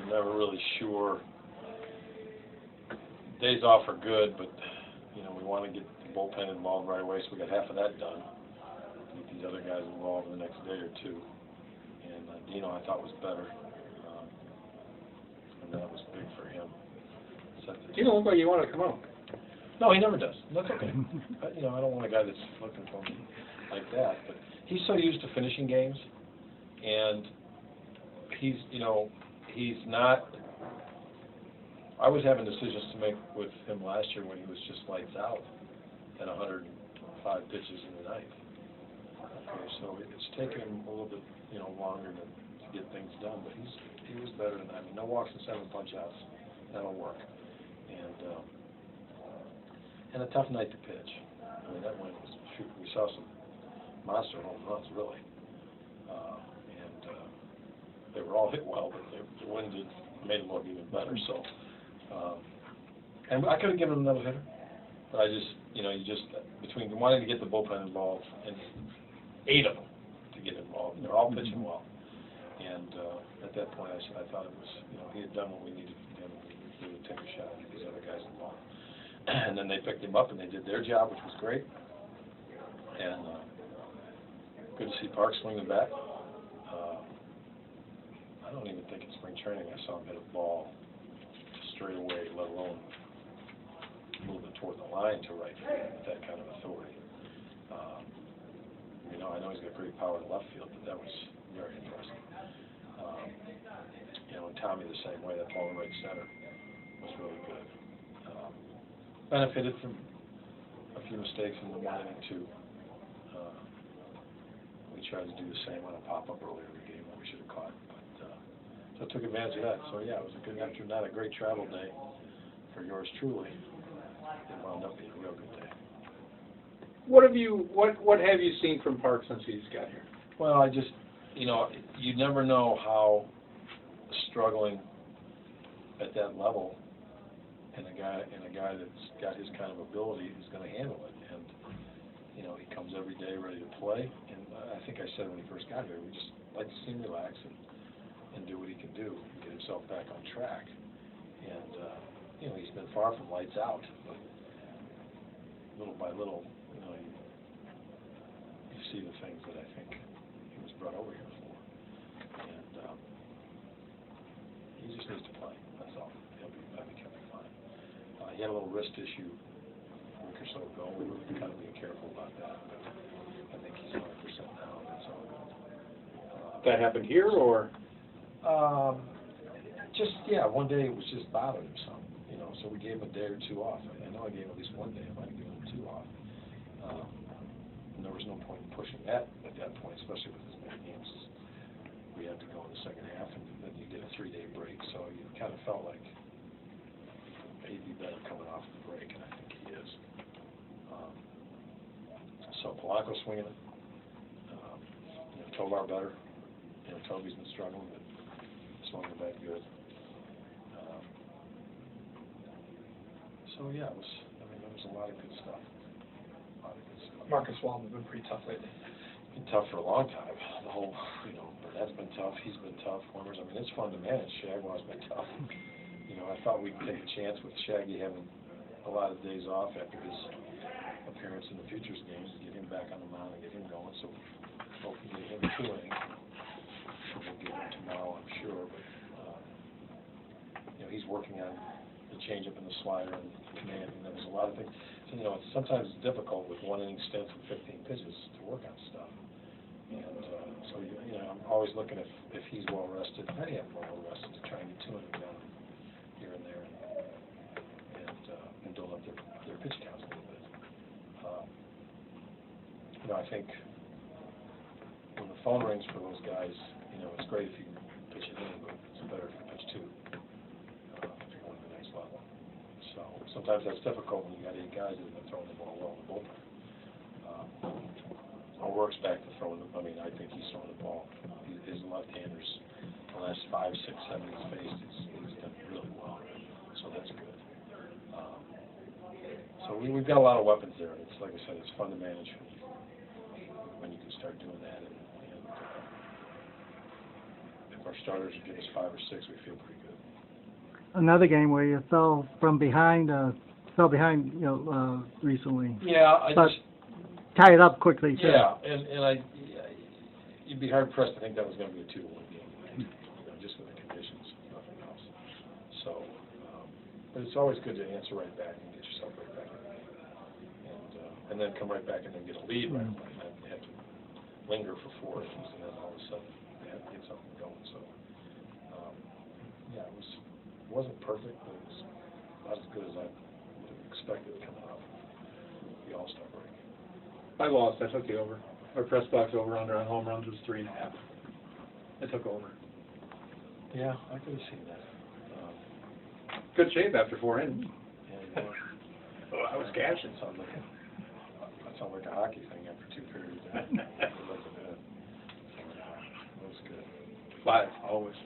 never really sure. Days off are good, but you know we want to get the bullpen involved right away, so we got half of that done. Get these other guys involved in the next day or two. And Dino, I thought was better, and that was big for him. Dino looked like you wanted to come out. No, he never does. That's okay. You know, I don't want a guy that's looking for me like that. But he's so used to finishing games, and he's, you know, he's not. I was having decisions to make with him last year when he was just lights out at 105 pitches in the ninth. Okay, so it's taken him a little bit, you know, longer to get things done, but he was better than that. I mean, no walks and 7 punch-outs. That'll work. And a tough night to pitch. I mean, that win was, shoot, we saw some monster home runs, really. They were all hit well, but the wind made it look even better. So, and I could have given him another hitter, but I just, you know, between wanting to get the bullpen involved and 8 of them to get involved, and they're all pitching well. And at that point, I thought it was, you know, he had done what we needed from him. We would take a shot and get these other guys involved. And then they picked him up and they did their job, which was great. And good to see Park swing the bat. I don't even think in spring training I saw him hit a ball straight away, let alone moving toward the line to right field with that kind of authority. You know, I know he's got great power to left field, but that was very interesting. You know, and Tommy the same way, that ball in right center was really good. Benefited from a few mistakes in the 1 inning too. We tried to do the same on a pop-up earlier in the game that we should have caught, but so I took advantage of that. So yeah, it was a good, after not a great travel day for yours truly, it wound up being a real good day. What have you seen from Park since he's got here? Well, I just, you know, you never know how struggling at that level and a guy that's got his kind of ability is going to handle it. And you know, he comes every day ready to play. And I think I said when he first got here, we just like to see him relax and do what he can do, and get himself back on track. And you know, he's been far from lights out, but little by little, you know, you see the things that I think he was brought over here for. And he just needs to play. That's all. I think he'll be fine. He had a little wrist issue a week or so ago. We were kind of being careful about that, but I think he's 100% now. That's all good. That happened here, or? Just, yeah, one day it was just bothering him some, you know, so we gave him a day or 2 off. I know I gave him at least 1 day. I might have given him 2 off. And there was no point in pushing that at that point, especially with as many games as we had to go in the second half, and then you did a 3-day break, so you kind of felt like he'd be better coming off the break, and I think he is. So Polanco swinging it. You know, Tovar better. You know, Toby's been struggling, but swinging the bat good. So yeah, there was a lot of good stuff. Marcus Waldman's been pretty tough lately. Been tough for a long time. The whole, you know, Burnett's been tough. He's been tough. Warmers. I mean, it's fun to manage. Shagwell's been tough. You know, I thought we'd take a chance with Shaggy having a lot of days off after his appearance in the Futures games to get him back on the mound and get him going. So hopefully get him 2 innings. We'll get him tomorrow, I'm sure. But you know, he's working on the changeup and the slider and command, and there's a lot of things. So, you know, sometimes it's difficult with 1 inning stints and 15 pitches to work on stuff. And so, you know, I'm always looking if he's well rested. I am well rested to try and get 2 innings down here and there, and build up their pitch counts a little bit. You know, I think when the phone rings for those guys, you know, it's great if you can pitch it in, but it's better if you pitch 2. If you're going to the next level. So sometimes that's difficult when you got 8 guys that have been throwing the ball well in the bullpen. O'Rourke's back to throwing the. I mean, I think he's throwing the ball. His left-handers, the last 5, 6, 7 he's faced, he's done really well. So that's good. So we've got a lot of weapons there. It's like I said, it's fun to manage when you can start doing that. And if our starters give us 5 or 6, we feel pretty good. another game where you fell behind, recently. Yeah, I But just, tie it up quickly, too. yeah, and you'd be hard pressed to think that was gonna be a 2-1 game, just with the conditions, nothing else. So, but it's always good to answer right back and get yourself right back in the game. And then come right back and then get a lead right away, and then you have to linger for 4 innings, and then all of a sudden, you have to get something going, so. Yeah, it wasn't perfect, but it was not as good as I would have expected coming off the All-Star break. I lost, I took the over. Our press box over-under on home runs was 3.5. I took over. Yeah, I could have seen that. Good shape after 4 innings. And, I was cashing. That sounds like a hockey thing after 2 periods. It was good. 5, always.